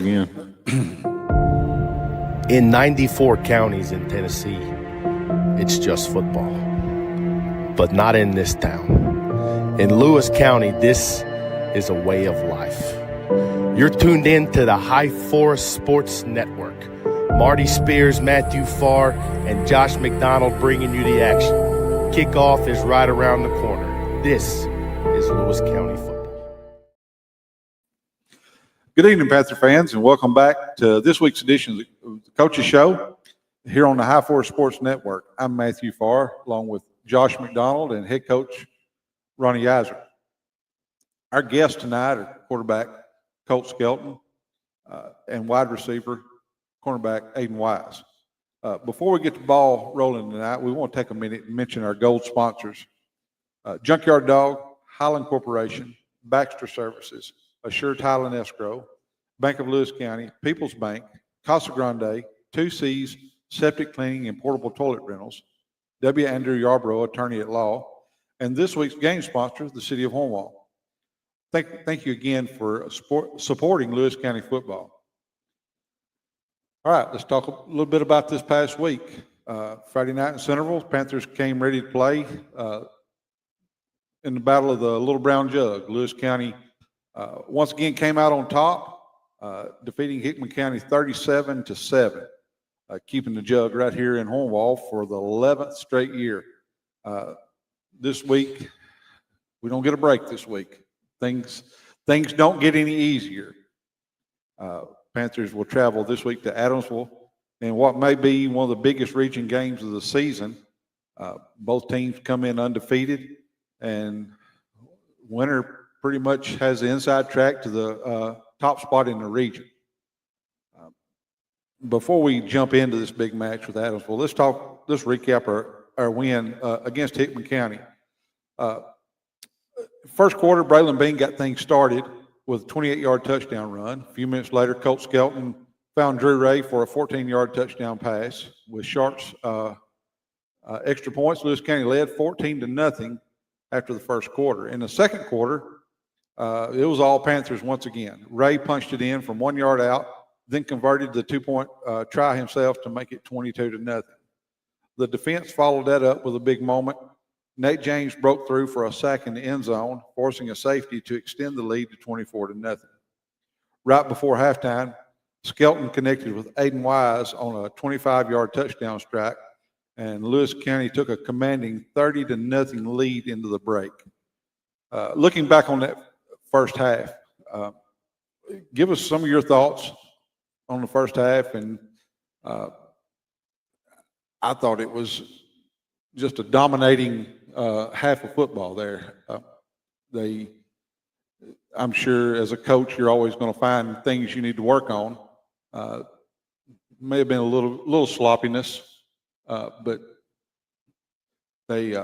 again. In 94 counties in Tennessee, it's just football. But not in this town. In Lewis County, this is a way of life. You're tuned in to the High Forest Sports Network. Marty Spears, Matthew Farr, and Josh McDonald bringing you the action. Kickoff is right around the corner. This is Lewis County football. Good evening, Panther fans, and welcome back to this week's edition of the Coach's Show here on the High Forest Sports Network. I'm Matthew Farr, along with Josh McDonald and head coach Ronnie Yeiser. Our guests tonight are quarterback Colt Skelton and wide receiver cornerback Aiden Wise. Before we get the ball rolling tonight, we want to take a minute and mention our gold sponsors: Junkyard Dog, Highland Corporation, Baxter Services, Assured Highland Escrow, Bank of Lewis County, People's Bank, Casa Grande, 2C's Septic Cleaning and Portable Toilet Rentals, W. Andrew Yarbrough, Attorney at Law, and this week's game sponsor, the City of Hornwall. Thank you again for supporting Lewis County football. All right, let's talk a little bit about this past week. Friday night in Centerville, Panthers came ready to play in the Battle of the Little Brown Jug. Lewis County once again came out on top, defeating Hickman County 37-7, keeping the jug right here in Hornwall for the 11th straight year. This week, we don't get a break this week. Things don't get any easier. Panthers will travel this week to Adamsville in what may be one of the biggest region games of the season. Both teams come in undefeated, and winner pretty much has the inside track to the top spot in the region. Before we jump into this big match with Adamsville, let's recap our win against Hickman County. First quarter, Braylon Bean got things started with a 28-yard touchdown run. A few minutes later, Colt Skelton found Drew Ray for a 14-yard touchdown pass. With Sharp's extra points, Lewis County led 14-0 after the first quarter. In the second quarter, it was all Panthers once again. Ray punched it in from 1 yard out, then converted the two-point try himself to make it 22-0. The defense followed that up with a big moment. Nate James broke through for a sack in the end zone, forcing a safety to extend the lead to 24-0. Right before halftime, Skelton connected with Aiden Wise on a 25-yard touchdown strike, and Lewis County took a commanding 30-0 lead into the break. Looking back on that first half, give us some of your thoughts on the first half. And I thought it was just a dominating half of football there. I'm sure as a coach, you're always going to find things you need to work on. May have been a little sloppiness, but they,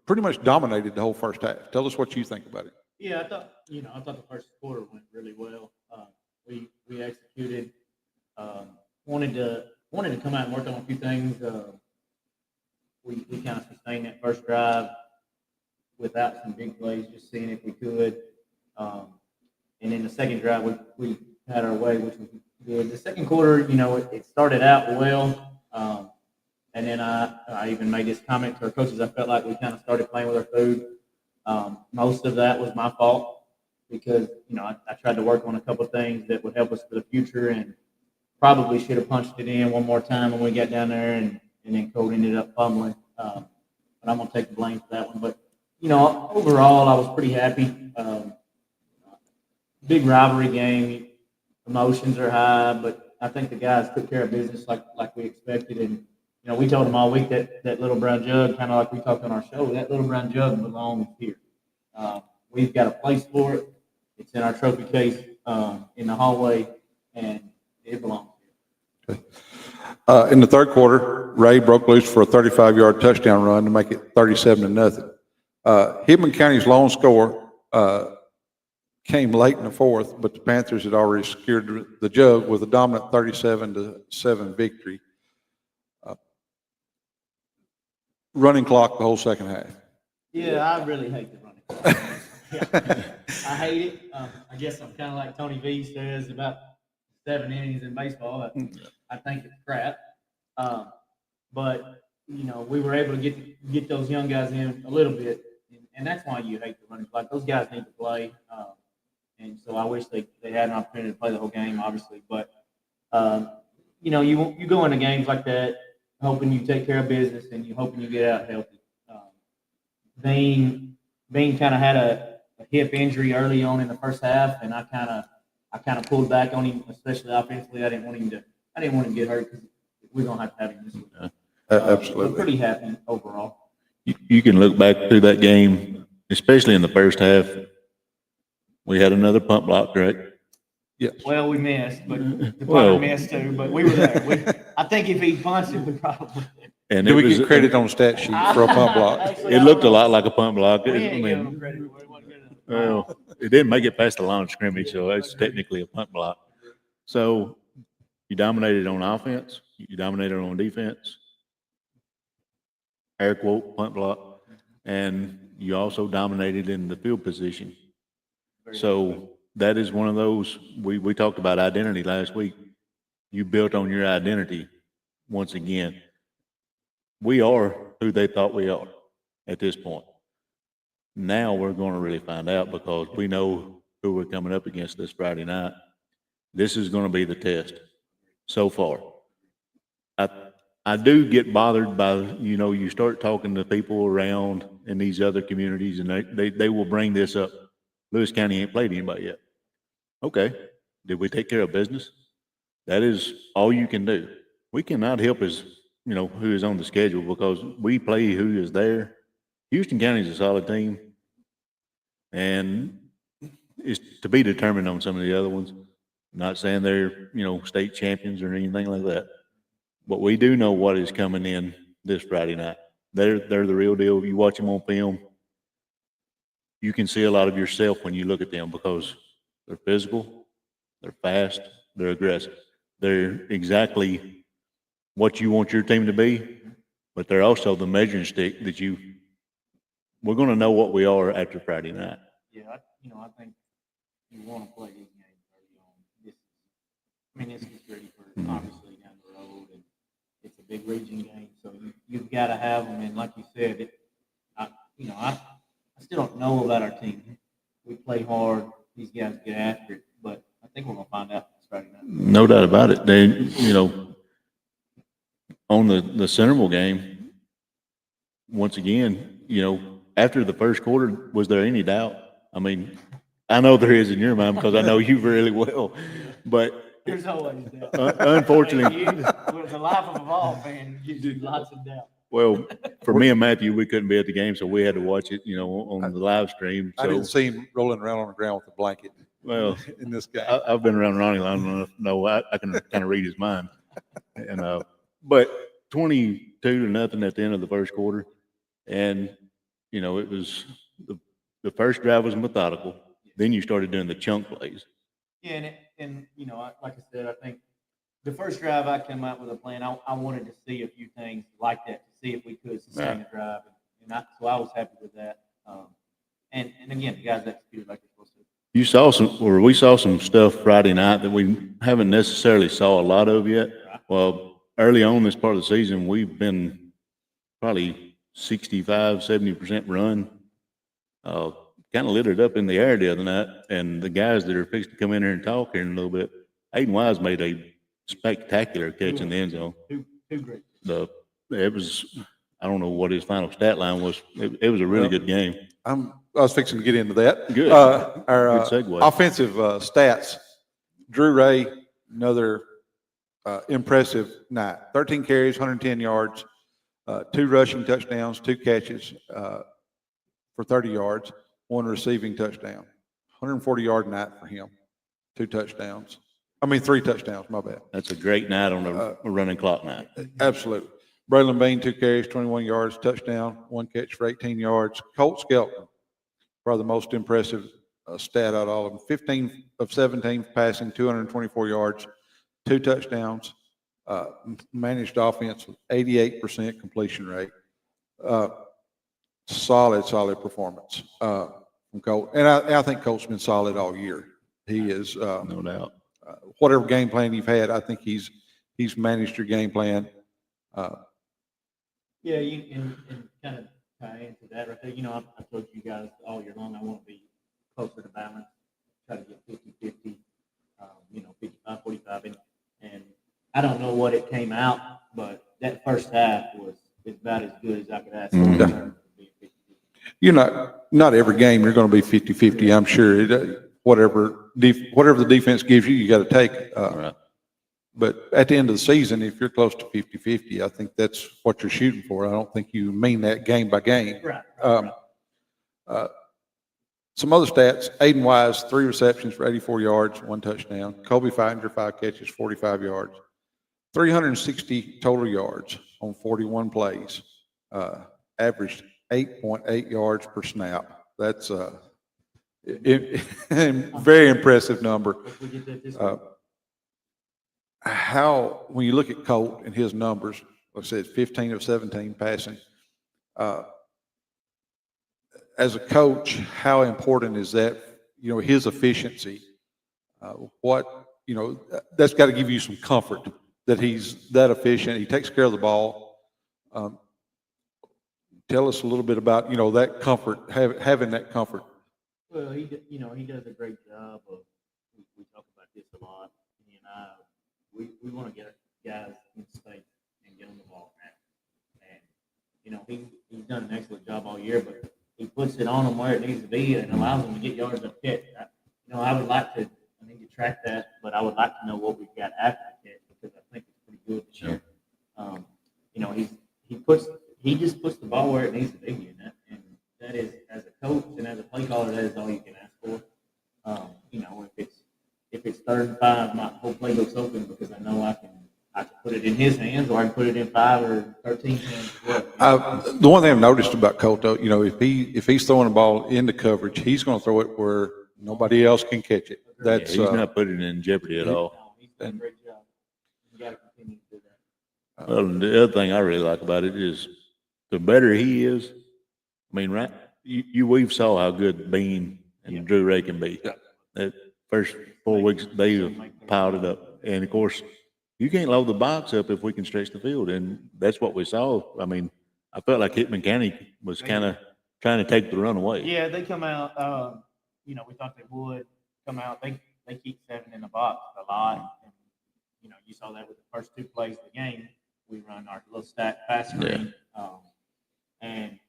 pretty much dominated the whole first half. Tell us what you think about it. Yeah, I thought the first quarter went really well. We executed. Wanted to come out and work on a few things. We kind of sustained that first drive without some big plays, just seeing if we could. And then the second drive, we had our way, which was good. The second quarter, it started out well. And then I even made this comment to our coaches. I felt like we kind of started playing with our food. Most of that was my fault because, I tried to work on a couple of things that would help us for the future and probably should have punched it in one more time when we got down there and then Colt ended up fumbling. But I'm going to take the blame for that one. But, overall, I was pretty happy. Big rivalry game. Emotions are high, but I think the guys took care of business like we expected. And, we told them all week that Little Brown Jug, kind of like we talked on our show, that Little Brown Jug belongs here. We've got a place for it. It's in our trophy case in the hallway, and it belongs here. Okay. In the third quarter, Ray broke loose for a 35-yard touchdown run to make it 37-0. Hickman County's lone score came late in the fourth, but the Panthers had already secured the jug with a dominant 37-7 victory. Running clock the whole second half. Yeah, I really hate the running clock. I hate it. I guess I'm kind of like Tony V says about 7 innings in baseball. I think it's crap. But we were able to get those young guys in a little bit, and that's why you hate the running clock. Those guys need to play, and so I wish they had an opportunity to play the whole game, obviously. But you go into games like that hoping you take care of business and you hoping you get out healthy. Bean kind of had a hip injury early on in the first half, and I kind of pulled back on him, especially offensively. I didn't want him to get hurt because we're gonna have to have him this week. Absolutely. I'm pretty happy overall. You can look back through that game, especially in the first half. We had another punt block, correct? Yes. Well, we missed, but the punter Well- missed too. But we were there. I think if he punted, we probably. And Do it we was, get credit on stat sheet for a punt block? Actually, it I looked a don't lot know. like a punt block. We I ain't giving him mean, credit for it. It wasn't good enough. well, it didn't make it past the line of scrimmage, so it's technically a punt block. So you dominated on offense, you dominated on defense, air quote, punt block, and you also dominated in the field position. So that is one of those, we talked about identity last week. You built on your identity once again. We are who they thought we are at this point. Now we're going to really find out because we know who we're coming up against this Friday night. This is going to be the test so far. I do get bothered by, you start talking to people around in these other communities and they will bring this up. Lewis County ain't played anybody yet. Okay. Did we take care of business? That is all you can do. We cannot help who is on the schedule because we play who is there. Houston County is a solid team. And it's to be determined on some of the other ones. Not saying they're, state champions or anything like that. But we do know what is coming in this Friday night. They're the real deal. You watch them on film, you can see a lot of yourself when you look at them because they're physical, they're fast, they're aggressive. They're exactly what you want your team to be, but they're also the measuring stick that we're going to know what we are after Friday night. Yeah, I think you want to play these games early on. This gets ready for obviously down the road, and it's a big region game, so you've got to have them. And like you said, I still don't know about our team. We play hard; these guys get after it, but I think we're going to find out this Friday night. No doubt about it. They, on the Centerville game, once again, after the first quarter, was there any doubt? I mean, I know there is in your mind because I know you really well, but There's always doubt. unfortunately, The life of a ball fan gives you lots of doubt. well, for me and Matthew, we couldn't be at the game, so we had to watch it, on the live stream. I didn't So, see him rolling around on the ground with a blanket well, in this game. I've been around Ronnie long enough to know I can kind of read his mind. And but 22-0 at the end of the first quarter, and it was the first drive was methodical. Then you started doing the chunk plays. Yeah, and like I said, I think the first drive I came out with a plan. I wanted to see a few things like that to see if we could sustain a drive, so I was happy with that. And again, the guys executed like they're supposed to. We saw some stuff Friday night that we haven't necessarily saw a lot of yet. Well, early on this part of the season, we've been probably 65-70% run. Kind of lit it up in the air the other night, and the guys that are fixing to come in here and talk here in a little bit, Aiden Wise made a spectacular catch in the end zone. Two great. It was, I don't know what his final stat line was. It was a really good game. I was fixing to get into that. Good. Our Good segue. offensive stats. Drew Ray, another impressive night. 13 carries, 110 yards, 2 rushing touchdowns, 2 catches for 30 yards, 1 receiving touchdown. 140-yard night for him. 3 touchdowns, my bad. That's a great night on a running clock night. Absolutely. Braylon Bain, 2 carries, 21 yards, touchdown, 1 catch for 18 yards. Colt Skelton, probably the most impressive stat out of all of them. 15 of 17 passing, 224 yards, 2 touchdowns. Managed offense with 88% completion rate. Solid performance. from Colt. And I think Colt's been solid all year. He is, No doubt. whatever game plan you've had, I think he's managed your game plan. Yeah, and kind of tie into that right there. I told you guys all year long I want to be closer to balance, try to get 50-50, 55-45. And I don't know what it came out, but that first half was about as good as I could ask for in terms of being 50-50. Not every game you're going to be 50-50, I'm sure. Whatever the defense gives you, you got to take. Right. But at the end of the season, if you're close to 50-50, I think that's what you're shooting for. I don't think you mean that game by game. Right. Some other stats: Aiden Wise, 3 receptions for 84 yards, 1 touchdown. Kobe Feinger, 5 catches, 45 yards. 360 total yards on 41 plays. Averaged 8.8 yards per snap. That's a very impressive number. If we get that this When you look at Colt and his numbers, like I said, 15 of 17 passing. As a coach, how important is that? His efficiency. That's got to give you some comfort that he's that efficient. He takes care of the ball. Tell us a little bit about that comfort, having that comfort. Well, he does a great job of. We talk about this a lot. He and I, we want to get guys in space and get them the ball back. And he's done an excellent job all year, but he puts it on them where it needs to be and allows them to get yards up catch. I would like to. I need to track that, but I would like to know what we've got after the catch because I think it's pretty good this year. He just puts the ball where it needs to be, and that is, as a coach and as a play caller, that is all you can ask for. If it's 3rd and 5, my whole playbook's open because I know I can put it in his hands, or I can put it in 5 or 13 hands. The one thing I've noticed about Colt, though, if he's throwing the ball into coverage, he's going to throw it where nobody else can catch it. That's He's not putting it in jeopardy at all. No, he's done a great job. You got to continue to do that. Well, and the other thing I really like about it is the better he is. I mean, right? We've saw how good Bean and Drew Ray can be. Yeah. That first 4 weeks, they have piled it up. And of course, you can't load the box up if we can stretch the field. And that's what we saw. I mean, I felt like Hickman County was kind of trying to take the run away. Yeah, they come out. We thought they would come out. They keep 7 in the box a lot. And, you saw that with the first 2 plays of the game. We run our little stack pass screen. And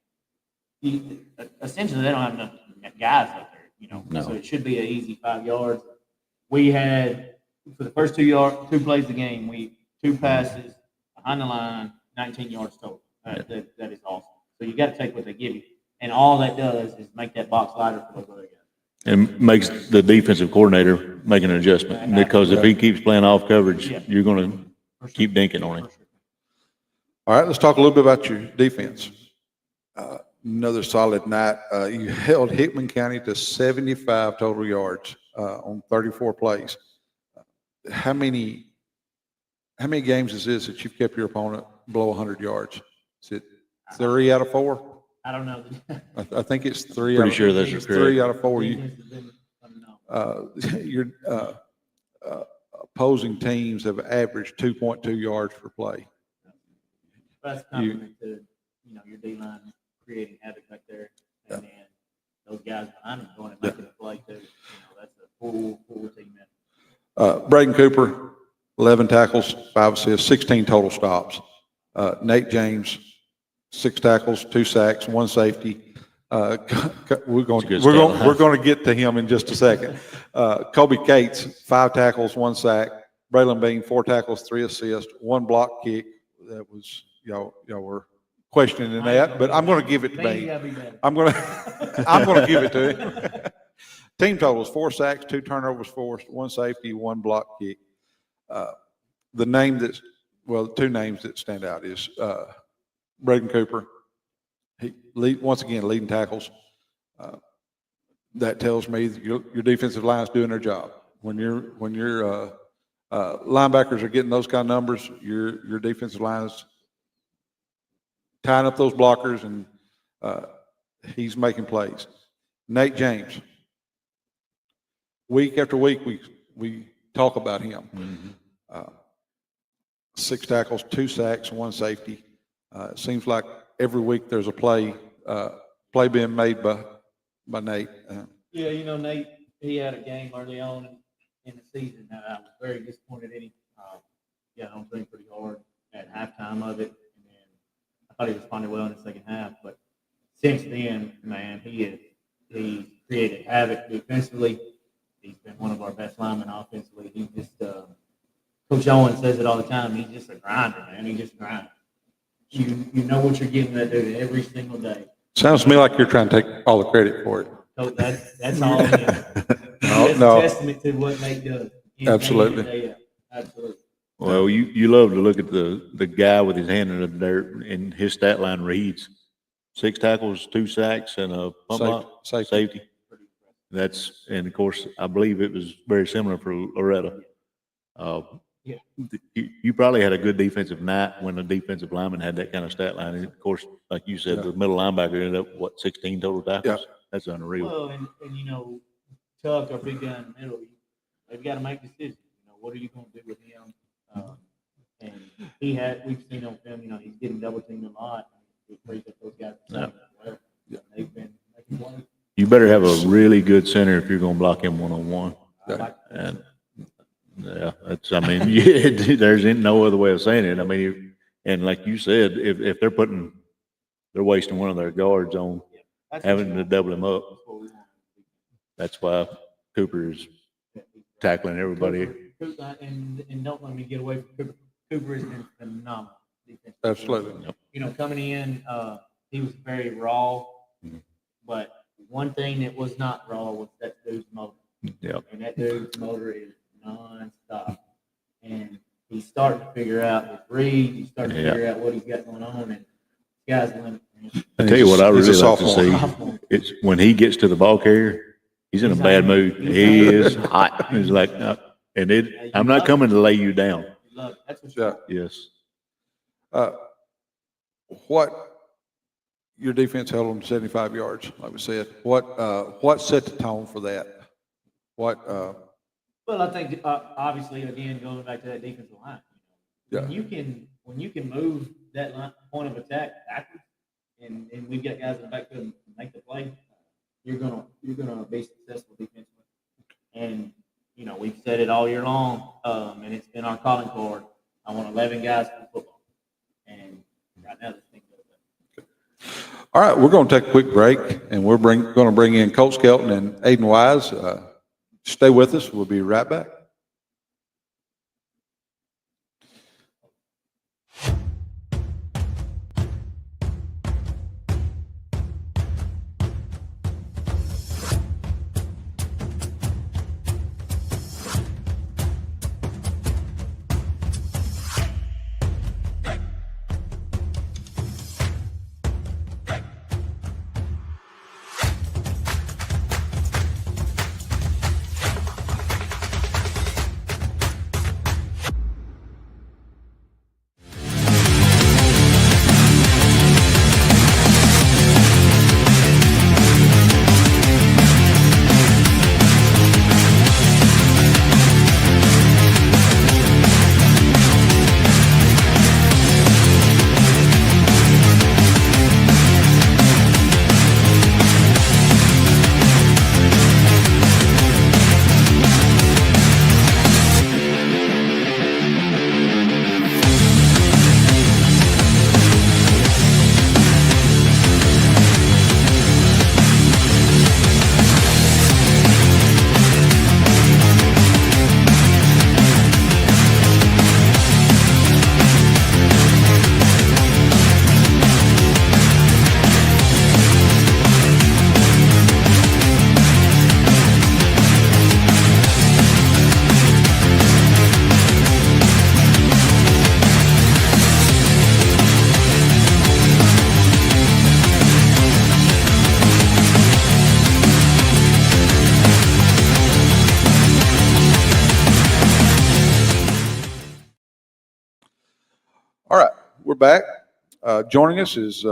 essentially, they don't have enough guys up there, No. So it should be an easy 5 yards. We had, for the first 2 plays of the game, 2 passes behind the line, 19 yards total. That is awesome. So you got to take what they give you. And all that does is make that box lighter for those other guys. And makes the defensive coordinator make an adjustment because if he keeps playing off coverage, you're going to keep dinking on him. All right, let's talk a little bit about your defense. Another solid night. You held Hickman County to 75 total yards on 34 plays. How many games is this that you've kept your opponent below 100 yards? Is it 3 out of 4? I don't know. I think it's 3. Pretty sure those are it's 3 out of 4. Defense has been phenomenal. Your opposing teams have averaged 2.2 yards per play. That's compliment to, your D-line creating havoc back there. And then those guys behind them going and making a play too. That's a full team effort. Braden Cooper, 11 tackles, 5 assists, 16 total stops. Nate James, 6 tackles, 2 sacks, 1 safety. We're going to get to him in just a second. Kobe Cates, 5 tackles, 1 sack. Braylon Bean, 4 tackles, 3 assists, 1 block kick. That was y'all were questioning that, but I'm going to give it to Bean. I'm going to give it to him. Team totals: 4 sacks, 2 turnovers forced, 1 safety, 1 block kick. The 2 names that stand out is Braden Cooper. Once again, leading tackles. That tells me that your defensive line is doing their job. When your linebackers are getting those kind of numbers, your defensive line is tying up those blockers, and he's making plays. Nate James. Week after week, we talk about him. 6 tackles, 2 sacks, 1 safety. It seems like every week there's a play being made by Nate. Yeah, Nate, he had a game early on in the season that I was very disappointed in him. Got home playing pretty hard at halftime of it, and then I thought he responded well in the second half. But since then, man, he created havoc defensively. He's been one of our best linemen offensively. He just Coach Owen says it all the time. He's just a grinder, man. He just grinds. You know what you're getting that dude every single day. Sounds to me like you're trying to take all the credit for it. So that's all it is. It's No. a testament to what Nate does. Absolutely. Day in, day out. Absolutely. Well, you love to look at the guy with his hand in the dirt, and his stat line reads 6 tackles, 2 sacks, and a pump block, safety. And of course, I believe it was very similar for Loretta. Yeah. You probably had a good defensive night when the defensive lineman had that kind of stat line. And of course, like you said, the middle linebacker ended up, 16 total tackles? Yeah. That's unreal. Well, and Tuck, our big guy in the middle, they've got to make decisions. What are you going to do with him? And we've seen on film, he's getting double teamed a lot. We appreciate those guys. Yeah. They've been making plays. You better have a really good center if you're going to block him one-on-one. And yeah, there's no other way of saying it. I mean, and like you said, if they're wasting one of their guards on having to double him up. That's why Cooper is tackling everybody. And don't let me get away from Cooper. Cooper has been phenomenal. Absolutely. Coming in, he was very raw, but one thing that was not raw was that dude's motor. Yep. And that dude's motor is nonstop. And he's starting to figure out his read. He's starting to figure out what he's got going on. And guy's limit. I tell you what I He's a really like to sophomore. see. It's when he gets to the ball carrier, he's in a bad mood. He is hot. He's like, I'm not coming to lay you down. Look, that's what Yeah. Yes. What your defense held them 75 yards, like we said. What set the tone for that? Well, I think obviously again going back to that defensive line. When you can move that point of attack backwards, and we've got guys in the backfield to make the play, you're gonna be successful defensively. And we've said it all year long, and it's been our calling card. I want 11 guys for football, and right now this thing goes up. All right, we're going to take a quick break, and we're going to bring in Colt Skelton and Aiden Wise. Stay with us. We'll be right back. All right, we're back. Joining us is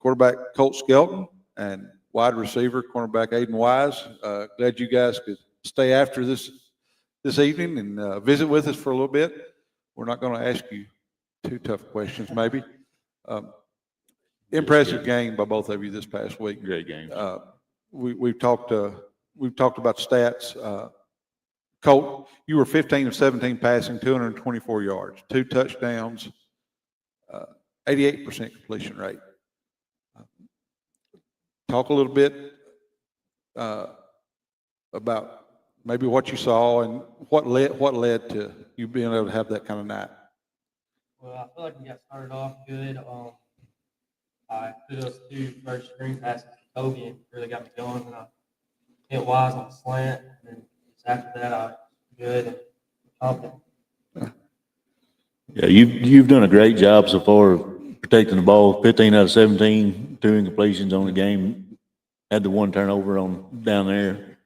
quarterback Colt Skelton and wide receiver, cornerback Aiden Wise. Glad you guys could stay after this evening and visit with us for a little bit. We're not going to ask you too tough questions, maybe. Impressive game by both of you this past week. Great game. We've talked about stats. Colt, you were 15 of 17 passing, 224 yards, 2 touchdowns, 88% completion rate. Talk a little bit about maybe what you saw and what led to you being able to have that kind of night. Well, I feel like we got started off good. I threw those 2 first screen passes to Kobe and really got me going. And I hit Wise on the slant. And then after that, I was good and confident. Yeah, you've done a great job so far of protecting the ball. 15 out of 17, 2 incompletions on the game. Had the 1 turnover on down there.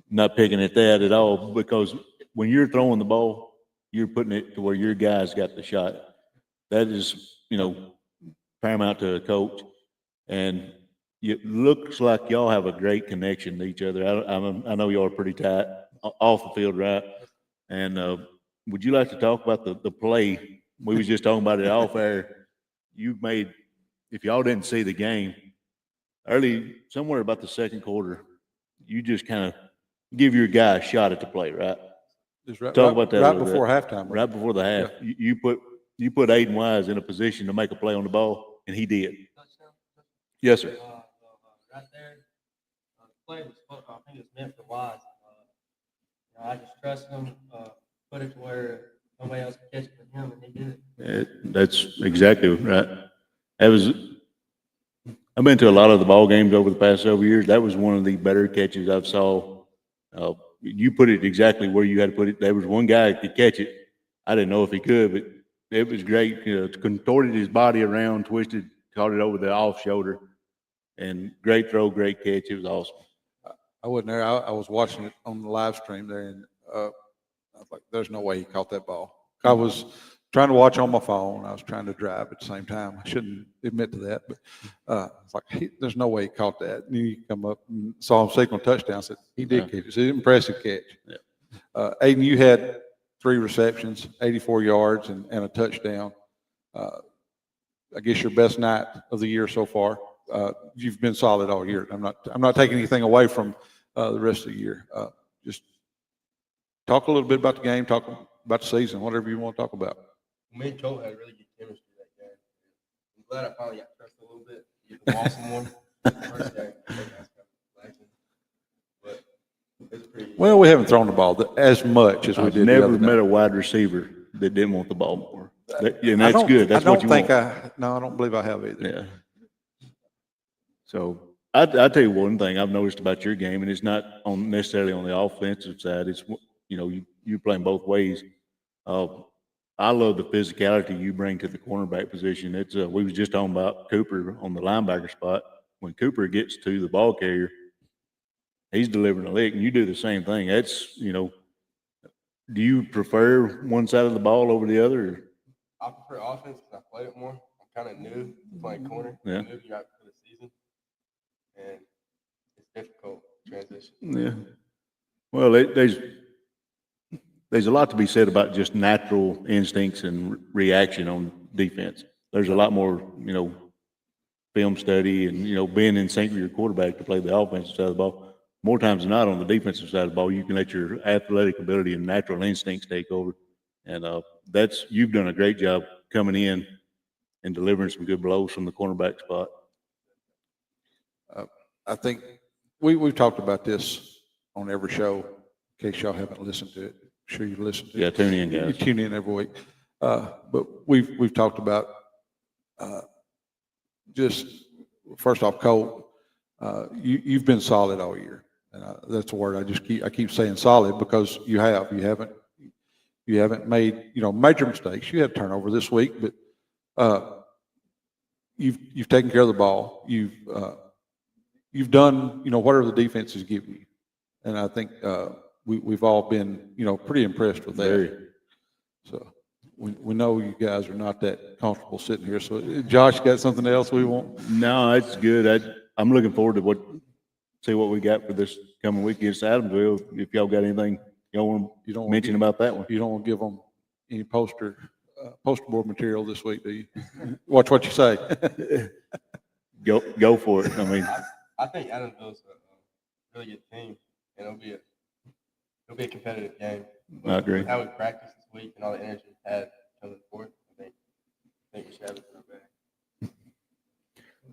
Not picking at that at all, because when you're throwing the ball, you're putting it to where your guys got the shot. That is, paramount to a coach. And it looks like y'all have a great connection to each other. I know y'all are pretty tight off the field, right? And would you like to talk about the play? We was just talking about it off air. You made, if y'all didn't see the game, early, somewhere about the second quarter, you just kind of give your guy a shot at the play, right? Talk about that a right little before bit. halftime. Right before the half. You put Aiden Wise in a position to make a play on the ball, and he did. Touchdown. Yes, sir. Right there, the play was, I think it was meant for Wise. I just trust him, put it to where nobody else could catch it but him, and he did it. That's exactly right. I've been to a lot of the ball games over the past several years. That was one of the better catches I've saw. You put it exactly where you had to put it. There was one guy that could catch it. I didn't know if he could, but it was great. Contorted his body around, twisted, caught it over the off shoulder, and great throw, great catch. It was awesome. I wasn't there. I was watching it on the live stream there, and I was like, "There's no way he caught that ball." I was trying to watch on my phone. I was trying to drive at the same time. I shouldn't admit to that, but it's like, there's no way he caught that. And you come up and saw him signal touchdown. Said he did catch it. It's an impressive catch. Yeah. Aiden, you had 3 receptions, 84 yards, and a touchdown. I guess your best night of the year so far. You've been solid all year. I'm not taking anything away from the rest of the year. Just talk a little bit about the game. Talk about the season. Whatever you want to talk about. Me and Joe had really good chemistry that game. I'm glad I finally got trusted a little bit. Get to walk someone. First game, I think that's kind of lacking. But it's pretty. Well, we haven't thrown the ball as much as we I've did. never the other met night. a wide receiver that didn't want the ball more. And that's good. That's what you want. I don't believe I have either. Yeah. So I tell you one thing I've noticed about your game, and it's not necessarily on the offensive side. It's you're playing both ways. I love the physicality you bring to the cornerback position. It's we was just talking about Cooper on the linebacker spot. When Cooper gets to the ball carrier, he's delivering a lick, and you do the same thing. That's do you prefer one side of the ball over the other? Or? I prefer offense because I played it more. I'm kind of new playing corner. Yeah. I'm new out for the season. And it's difficult transition. Yeah. Well, there's a lot to be said about just natural instincts and reaction on defense. There's a lot more, film study and, being in sync with your quarterback to play the offensive side of the ball. More times than not on the defensive side of the ball, you can let your athletic ability and natural instincts take over. And you've done a great job coming in and delivering some good blows from the cornerback spot. I think we've talked about this on every show. In case y'all haven't listened to it, I'm sure you listen to it. Yeah, tune in, guys. You tune in every week. But we've talked about just first off, Cole, you've been solid all year, and that's a word I keep saying solid because you haven't made major mistakes. You had turnover this week, but you've taken care of the ball. You've done whatever the defense has given you, and I think we've all been pretty impressed with that. Very. So we know you guys are not that comfortable sitting here. So Josh, got something else we want? No, it's good. I'm looking forward to see what we got for this coming week against Adamsville. If y'all got anything y'all want You don't to wanna mention get- about that one. You don't want to give them any poster board material this week, do you? Watch what you say. Go for it. I mean, I think Adamsville's a really good team, and it'll be a competitive game. I agree. With how we practiced this week and all the energy we had coming forth, I think we should have it in our bag.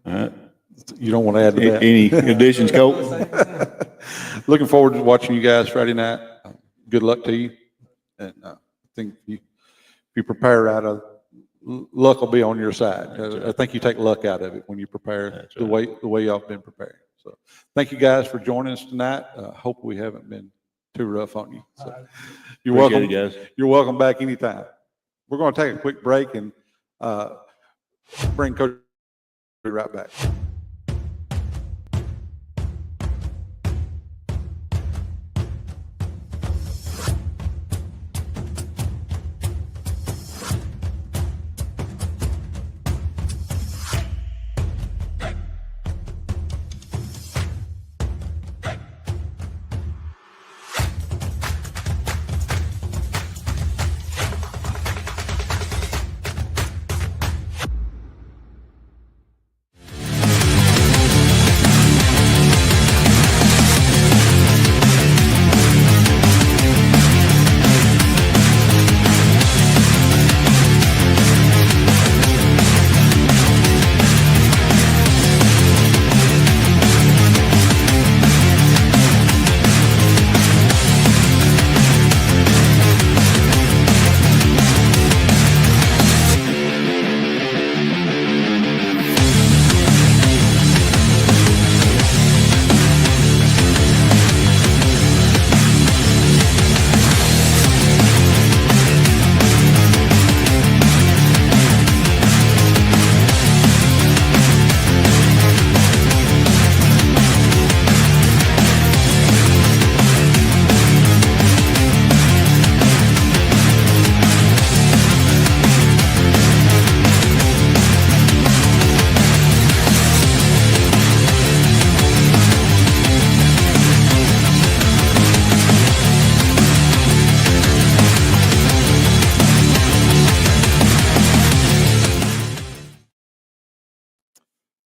all right. You don't want to add to that. Any additions, Coach? Looking forward to watching you guys Friday night. Good luck to you. And I think if you prepare right, luck will be on your side. I think you take luck out of it when you prepare That's the right. way y'all have been preparing. So thank you guys for joining us tonight. Hope we haven't been too rough on you. So you're Appreciate welcome. it, guys. You're welcome back anytime. We're going to take a quick break and bring Coach right back.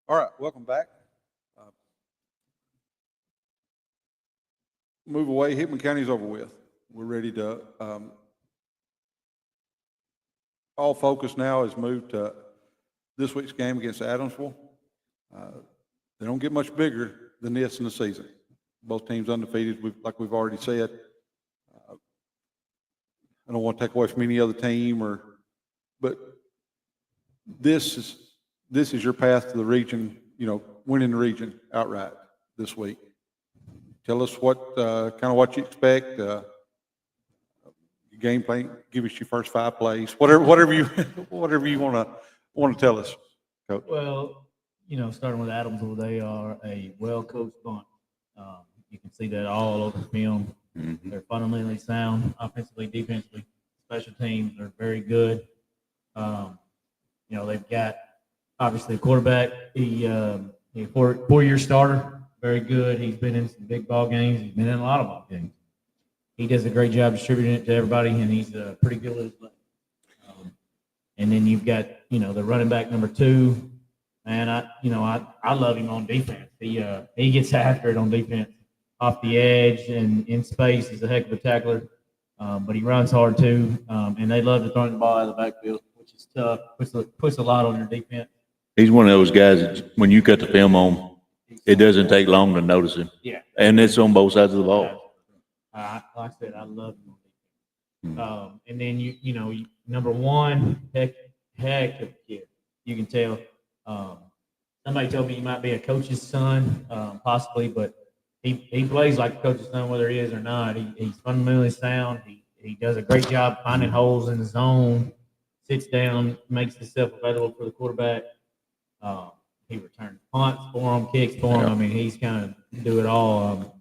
All right, welcome back. Move away, Hickman County's over with. We're ready to, all focus now is moved to this week's game against Adamsville. They don't get much bigger than this in the season. Both teams undefeated, like we've already said. I don't want to take away from any other team but this is your path to the region, winning the region outright this week. Tell us what you expect, your game plan, give us your first 5 plays, whatever you want to tell us, Coach. Well, starting with Adamsville, they are a well-coached bunch. You can see that all over the film. Mhm. They're fundamentally sound, offensively, defensively. Special teams are very good. They've got obviously a quarterback. He four-year starter, very good. He's been in some big ball games. He's been in a lot of ball games. He does a great job distributing it to everybody, and he's pretty good with his play. And then you've got the running back number 2. Man, I love him on defense. He gets after it on defense, off the edge and in space. He's a heck of a tackler, but he runs hard too. And they love to throw the ball out of the backfield, which is tough. Puts a lot on their defense. He's one of those guys that when you cut the film on, it doesn't take long to notice him. Yeah. And it's on both sides of the ball. Like I said, I love him on defense. And then number 1, heck of a kid. You can tell. Somebody told me he might be a coach's son, possibly, but he plays like a coach's son, whether he is or not. He's fundamentally sound. He does a great job finding holes in the zone, sits down, makes himself available for the quarterback. He returns punts for him, kicks for him. Yeah. I mean, he's kind of do it all.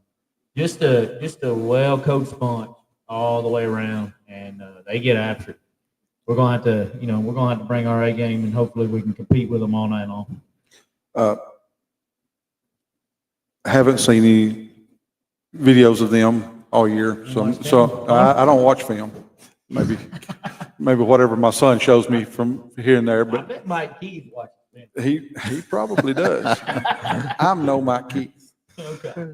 Just a well-coached bunch all the way around, and they get after it. We're gonna have to bring our A game, and hopefully we can compete with them all night long. Haven't seen any videos of them all year, so I don't watch film. Maybe whatever my son shows me from here and there, I but bet Mike Keith watches it. he probably does. I'm no Mike Keith. Okay.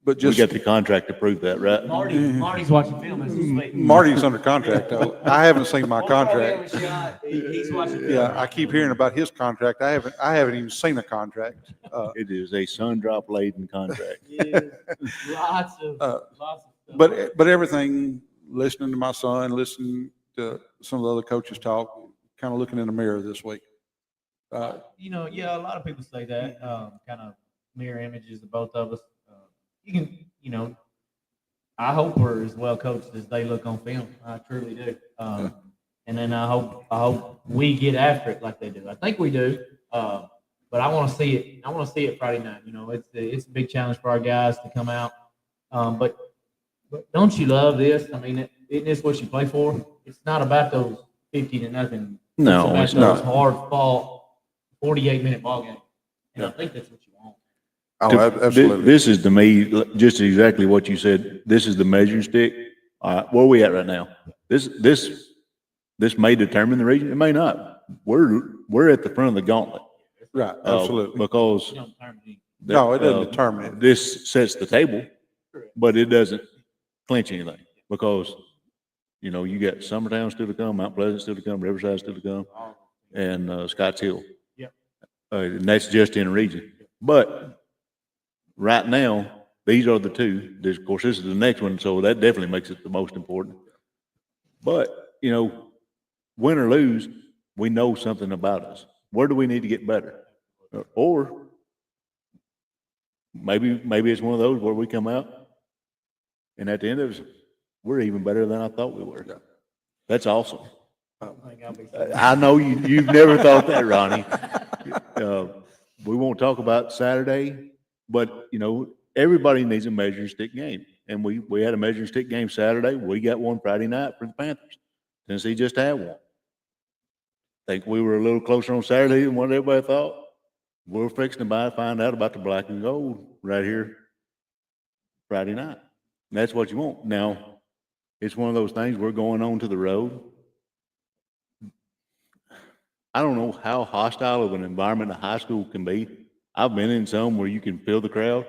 But We just got the contract to prove that, right? Marty's watching film as we speak. Marty's under contract though. I haven't seen my Football contract. game was shot. He's watching film. Yeah, I keep hearing about his contract. I haven't even seen a contract. It is a sun drop laden contract. Yes. Lots of stuff. But everything, listening to my son, listening to some of the other coaches talk, kind of looking in the mirror this week. Yeah, a lot of people say that, kind of mirror images of both of us. You can, I hope we're as well coached as they look on film. I truly do. And then I hope we get after it like they do. I think we do. But I want to see it. I want to see it Friday night. It's a big challenge for our guys to come out. But don't you love this? I mean, isn't this what you play for? It's not about those 50-0. No, it's it's about those not. hard-fought 48-minute ball games. And I think that's what you want. Oh, absolutely. This is to me, just exactly what you said. This is the measuring stick. Where are we at right now? This may determine the region. It may not. We're at the front of the gauntlet. Right, absolutely. Because You don't turn me. No, it doesn't determine it. This sets the table, but it doesn't clinch anything because, you got Summertown still to come, Mount Pleasant still to come, Riverside still to come, and Scotts Hill. Yep. And that's just in a region. But right now, these are the two. Of course, this is the next one, so that definitely makes it the most important. But, win or lose, we know something about us. Where do we need to get better? Or maybe it's one of those where we come out and at the end of it, we're even better than I thought we were. That's awesome. I think I'll be. I know you've never thought that, Ronnie. We won't talk about Saturday, but everybody needs a measuring stick game. And we had a measuring stick game Saturday. We got one Friday night for the Panthers. Tennessee just had one. Think we were a little closer on Saturday than what everybody thought. We're fixing to find out about the black and gold right here Friday night. And that's what you want. Now, it's one of those things, we're going on to the road. I don't know how hostile of an environment a high school can be. I've been in some where you can feel the crowd.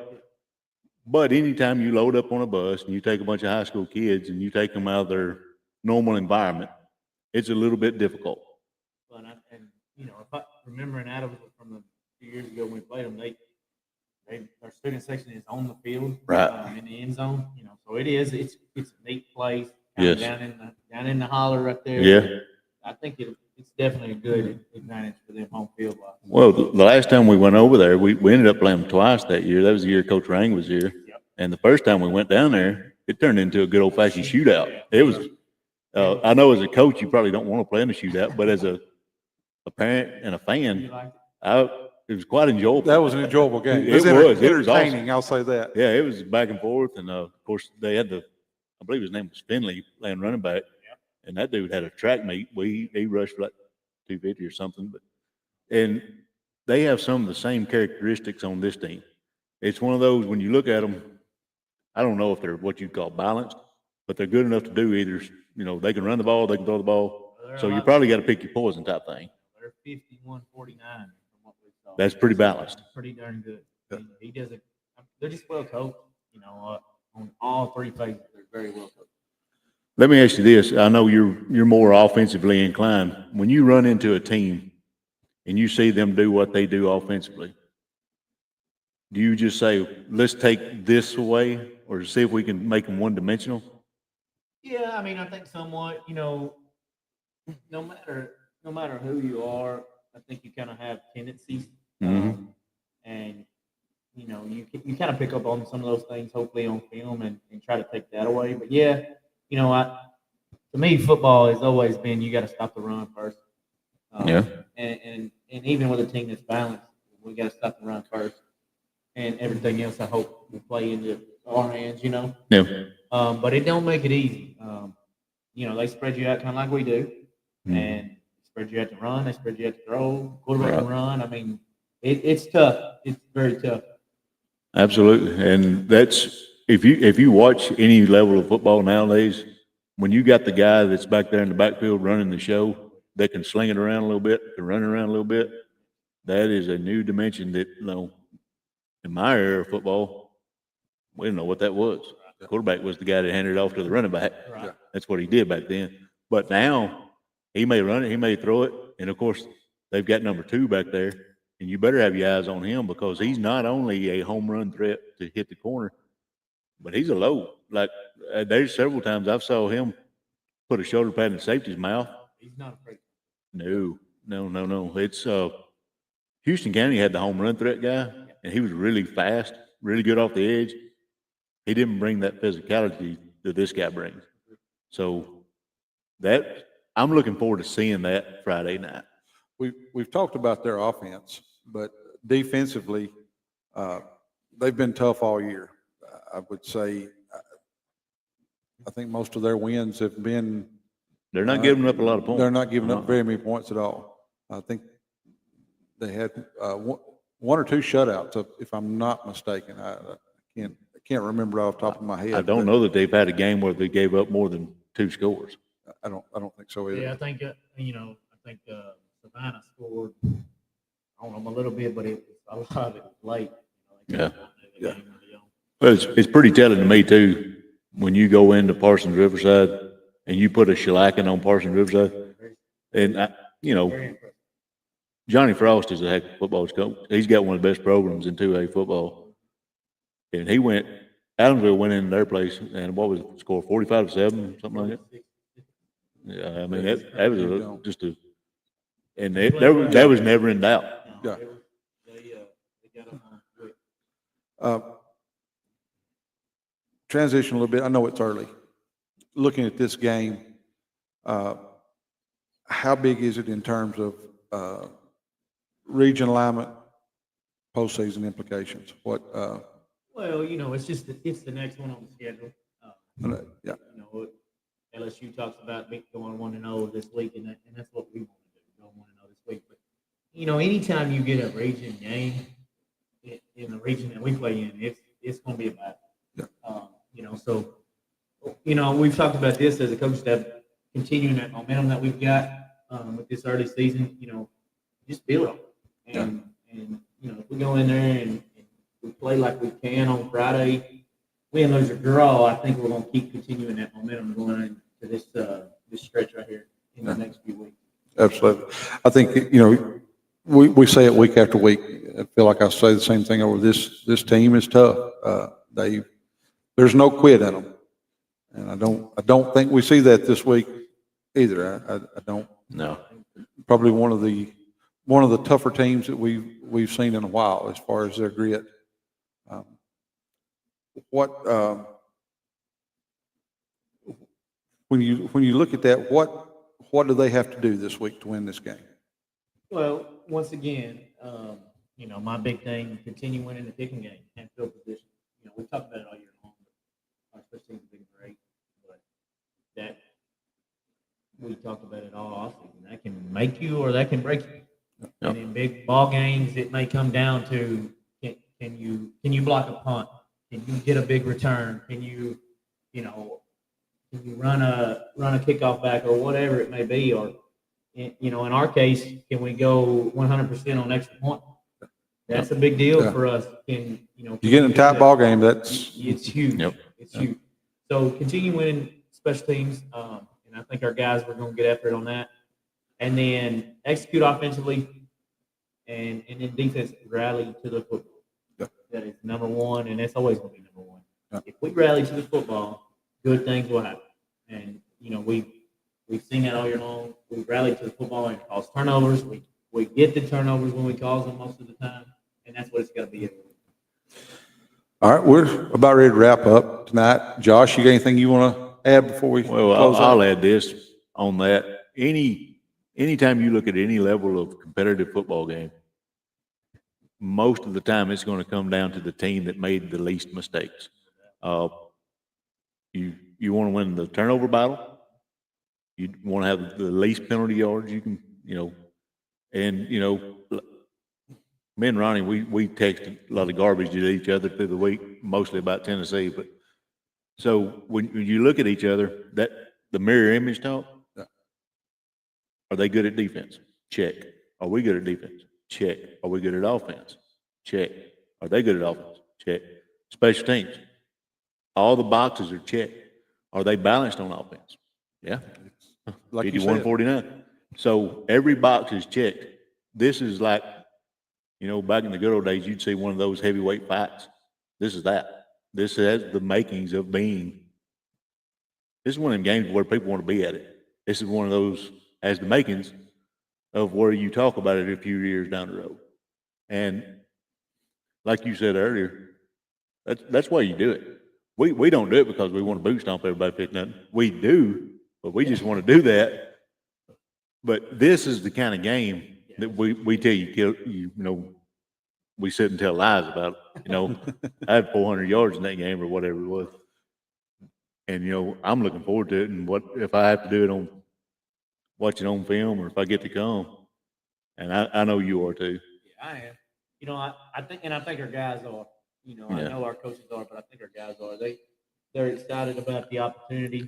But anytime you load up on a bus and you take a bunch of high school kids and you take them out of their normal environment, it's a little bit difficult. If I remember in Adams from a few years ago when we played them, our student section is on the field, Right. in the end zone. So it's a neat place. Yes. Down in the holler right there. Yeah. I think it's definitely a good advantage for them home field wise. Well, the last time we went over there, we ended up playing them twice that year. That was the year Coach Rang was here. Yep. And the first time we went down there, it turned into a good old fashioned shootout. It was, I know as a coach, you probably don't want to play in a shootout, but as a parent and a You fan, like it was quite enjoyable. That was an enjoyable game. It was entertaining, I'll say that. Yeah, it was back and forth. And of course, they had I believe his name was Finley, playing running back. And that dude had a track meet. He rushed for like 250 or something. And they have some of the same characteristics on this team. It's one of those, when you look at them, I don't know if they're what you call balanced, but they're good enough to do either. They can run the ball, they can throw the ball. So you probably got to pick your poison type thing. They're 51-49 from what we saw. That's pretty balanced. Pretty darn good. He does it. They're just well coached. On all three phases, they're very well coached. Let me ask you this. I know you're more offensively inclined. When you run into a team and you see them do what they do offensively, do you just say, let's take this away or see if we can make them one-dimensional? Yeah, I mean, I think somewhat, no matter who you are, I think you kind of have tendencies. Mhm. And, you kind of pick up on some of those things, hopefully on film and try to take that away. But yeah, to me, football has always been, you got to stop the run first. Yeah. And even with a team that's balanced, we got to stop the run first. And everything else, I hope, will play into our hands, Yeah. But it don't make it easy. They spread you out kind of like we do. Mhm. And spread you out to run, they spread you out to throw, quarterback can run. I mean, It's tough. It's very tough. Absolutely. And that's, if you watch any level of football nowadays, when you got the guy that's back there in the backfield running the show that can sling it around a little bit, can run around a little bit, that is a new dimension that, in my era of football, we didn't know what that was. The quarterback was the guy that handed it off to the running back. Right. That's what he did back then. But now he may run it, he may throw it. And of course, they've got number 2 back there. And you better have your eyes on him because he's not only a home run threat to hit the corner, but he's a load. Like there's several times I've saw him put a shoulder pad in the safety's mouth. He's not afraid. No. It's Houston County had the home run threat guy, and he was really fast, really good off the edge. He didn't bring that physicality that this guy brings. So that I'm looking forward to seeing that Friday night. We've talked about their offense, but defensively, they've been tough all year. I would say, I think most of their wins have been. They're not giving up a lot of points. They're not giving up very many points at all. I think they had one or two shutouts, if I'm not mistaken. I can't remember off the top of my head. I don't know that they've had a game where they gave up more than 2 scores. I don't think so either. Yeah, I think Savannah scored on them a little bit, but a lot of it was late. Yeah. Yeah. Well, it's pretty telling to me too, when you go into Parsons Riverside and you put a shellacking on Parsons Riverside, and Very impressive. Johnny Frost is a heck of a football coach. He's got one of the best programs in 2A football. And Adamsville went in their place, and what was the score, 45-7, something like that? Yeah, I mean, that was and that was never in doubt. Yeah. They got them on quick. Transition a little bit. I know it's early. Looking at this game, how big is it in terms of region alignment, postseason implications? What? Well, it's the next one on the schedule. Yeah. LSU talks about going 1-0 this week, and that's what we want to do, go 1-0 this week. But anytime you get a region game in the region that we play in, it's going to be a battle. Yeah. So we've talked about this as a coach staff, continuing that momentum that we've got with this early season. Just build on it, and if we go in there and we play like we can on Friday, win, lose, or draw, I think we're going to keep continuing that momentum going into this stretch right here in the next few weeks. Absolutely. I think, we say it week after week. I feel like I say the same thing over this team is tough. There's no quit in them. And I don't think we see that this week either. I don't. No. Probably one of the tougher teams that we've seen in a while as far as their grit. When you look at that, what do they have to do this week to win this game? Well, once again, my big thing, continue winning the kicking game and field position. We've talked about it all year long. Our special teams have been great, but that we talked about it all offseason. That can make you or that can break you. Yep. And in big ball games, it may come down to can you block a punt? Can you get a big return? Can you run a kickoff back or whatever it may be? Or in our case, can we go 100% on extra point? That's a big deal for us. You get in a tight ball game, it's huge. Yep. It's huge. So continue winning special teams, and I think our guys were going to get after it on that, and then execute offensively, and then defense rally to the football. Yeah. That is number one, and that's always going to be number one. Yeah. If we rally to the football, good things will happen. And we've seen that all year long. We rally to the football and cause turnovers. We get the turnovers when we cause them most of the time, and that's what it's got to be. all right. We're about ready to wrap up tonight. Josh, you got anything you want to add before we Well, close I'll out? add this on that. Anytime you look at any level of competitive football game, most of the time it's going to come down to the team that made the least mistakes. You want to win the turnover battle. You want to have the least penalty yards you can, and Me and Ronnie, we texted a lot of garbage to each other through the week, mostly about Tennessee. But so when you look at each other, that the mirror image talk, Yeah. are they good at defense? Check. Are we good at defense? Check. Are we good at offense? Check. Are they good at offense? Check. Special teams. All the boxes are checked. Are they balanced on offense? Yeah. Like you 51, said. 49. So every box is checked. This is like, back in the good old days, you'd see one of those heavyweight fights. This is that. This has the makings of being. This is one of them games where people want to be at it. This is one of those, has the makings of where you talk about it a few years down the road. And like you said earlier, that's why you do it. We don't do it because we want to boot stomp everybody pick nothing. We do, but we just want to do that. But this is the kind of game that we tell you, we sit and tell lies about it. I had 400 yards in that game or whatever it was. And, I'm looking forward to it. And what if I have to do it watching on film or if I get to come? And I know you are too. Yeah, I am. I think our guys are. I Yeah. know our coaches are, but I think our guys are. They're excited about the opportunity.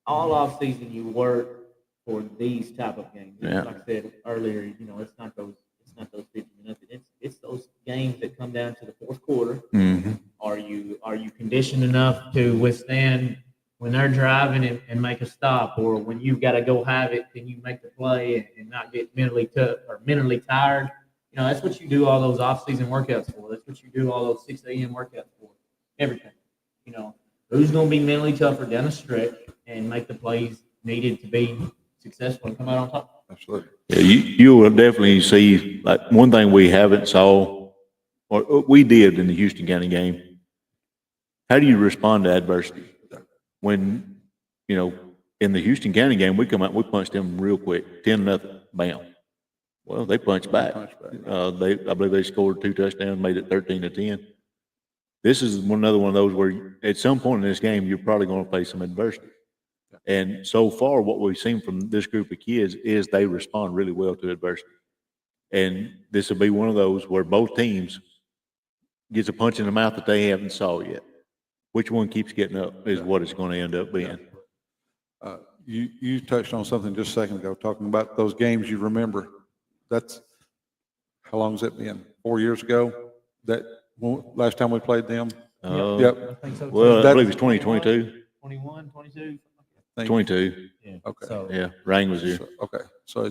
All off season you work for these type of games. Yeah. Like I said earlier, it's not those 50 minutes. It's those games that come down to the fourth quarter. Mm-hmm. Are you conditioned enough to withstand when they're driving and make a stop, or when you've got to go have it, can you make the play and not get mentally tough or mentally tired? That's what you do all those off-season workouts for. That's what you do all those 6 a.m. workouts for. Everything. Who's going to be mentally tougher down the stretch and make the plays needed to be successful and come out on top? Absolutely. Yeah, you will definitely see, like, one thing we haven't saw, or we did in the Houston County game. How do you respond to adversity? When, in the Houston County game, we come out, we punched them real quick, 10-0, bam. Well, they punched back. I believe they scored 2 touchdowns, made it 13-10. This is another one of those where at some point in this game, you're probably going to face some adversity. And so far, what we've seen from this group of kids is they respond really well to adversity. And this will be one of those where both teams gets a punch in the mouth that they haven't saw yet. Which one keeps getting up is what it's going to end up being. You touched on something just a second ago, talking about those games you remember. That's, how long has it been? 4 years ago? Last time we played them? Yep. I think so. Well, I That- believe it's 2022. 21, 22. Thank- 22. Yeah. Okay. So, Yeah, Rang was here. Okay, so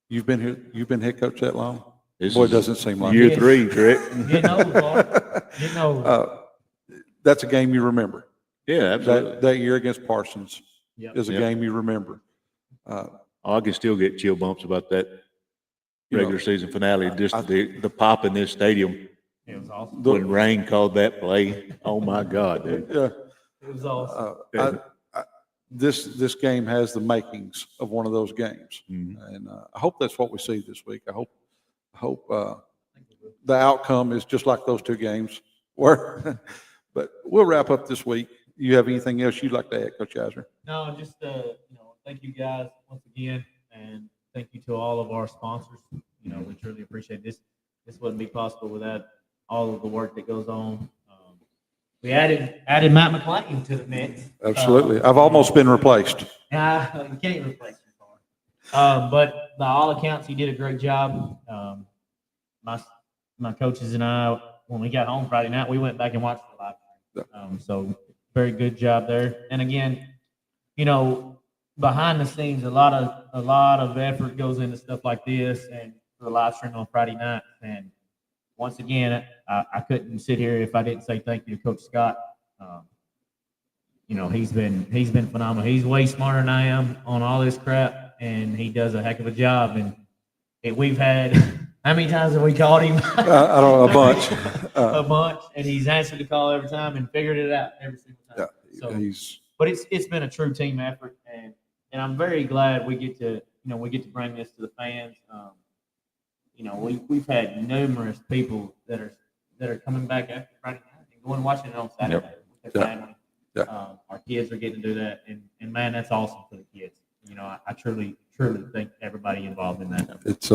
you've been head coach that long? This Boy, it is doesn't seem like Year it. 3, correct? getting old, Clark. Getting old. That's a game you remember. Yeah, absolutely. That year against Parsons Yep. is a Yep. game you remember. I can still get chill bumps about that You know, regular season finale, just the pop in this stadium It was awesome. when Rain called that play. Oh my God, dude. Yeah. It was awesome. This game has the makings of one of those games. Mhm. And I hope that's what we see this week. I hope the outcome is just like those two games were. But we'll wrap up this week. You have anything else you'd like to add, Coach Eisner? No, just thank you guys once again, and thank you to all of our sponsors. We truly appreciate this. This wouldn't be possible without all of the work that goes on. We added Matt McClain to the mix. Absolutely. I've almost been replaced. You can't replace him. But by all accounts, he did a great job. My coaches and I, when we got home Friday night, we went back and watched the live. So very good job there. And again, behind the scenes, a lot of effort goes into stuff like this and for the live stream on Friday night. And once again, I couldn't sit here if I didn't say thank you to Coach Scott. He's been phenomenal. He's way smarter than I am on all this crap, and he does a heck of a job. And we've had how many times have we called him? I don't know, a bunch. A bunch, and he's answered the call every time and figured it out every single time. Yeah, So, but it's been a true team effort, and I'm very glad we get to bring this to the fans. We've had numerous people that are coming back after Friday night and going and watching it on Saturday with their family. Yeah. Our kids are getting to do that, and man, that's awesome for the kids. I truly truly thank everybody involved in that. It's,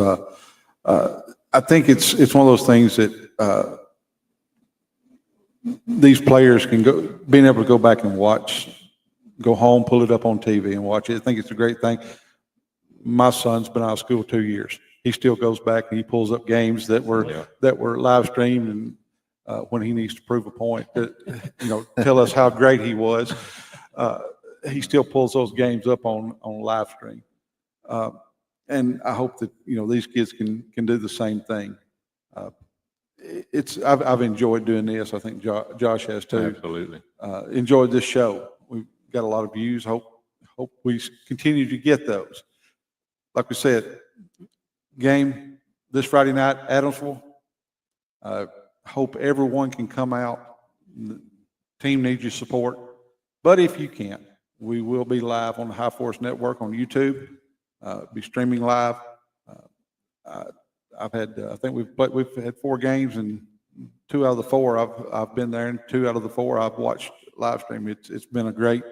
I think it's one of those things that, these players can being able to go back and watch, go home, pull it up on TV and watch it. I think it's a great thing. My son's been out of school 2 years. He still goes back and he pulls up games that were live streamed, and when he needs to prove a point, tell us how great he was. He still pulls those games up on live stream. And I hope that, these kids can do the same thing. I've enjoyed doing this. I think Josh has too. Absolutely. Enjoyed this show. We've got a lot of views. Hope we continue to get those. Like we said, game this Friday night, Adamsville. Hope everyone can come out. The team needs your support. But if you can't, we will be live on the High Force Network on YouTube. Be streaming live. I've had, I think we've had 4 games, and 2 out of the 4 I've been there, and 2 out of the 4 I've watched live stream. It's been a great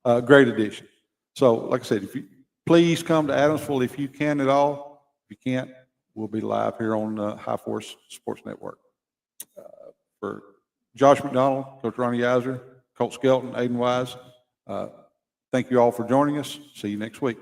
addition. So, like I said, if you please come to Adamsville if you can at all. If you can't, we'll be live here on High Force Sports Network. For Josh McDonald, Coach Ronnie Iser, Coach Skelton, Aiden Wise, thank you all for joining us. See you next week.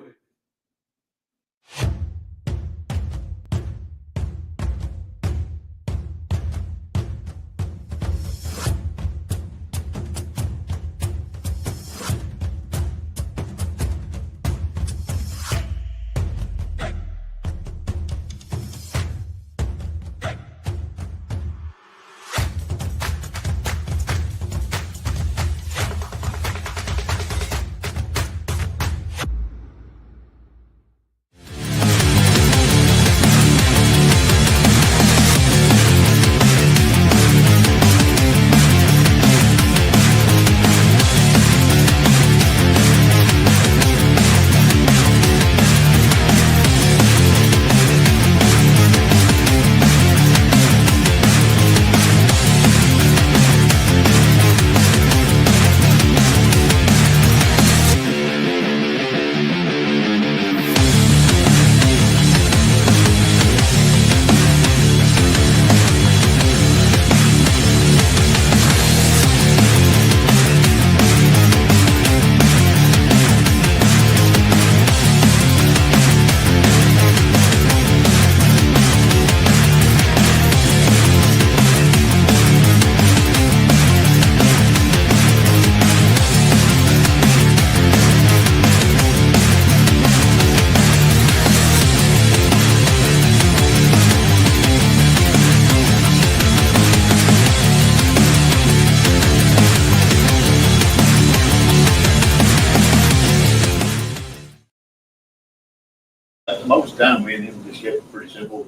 Most of the time, me and him just kept it pretty simple.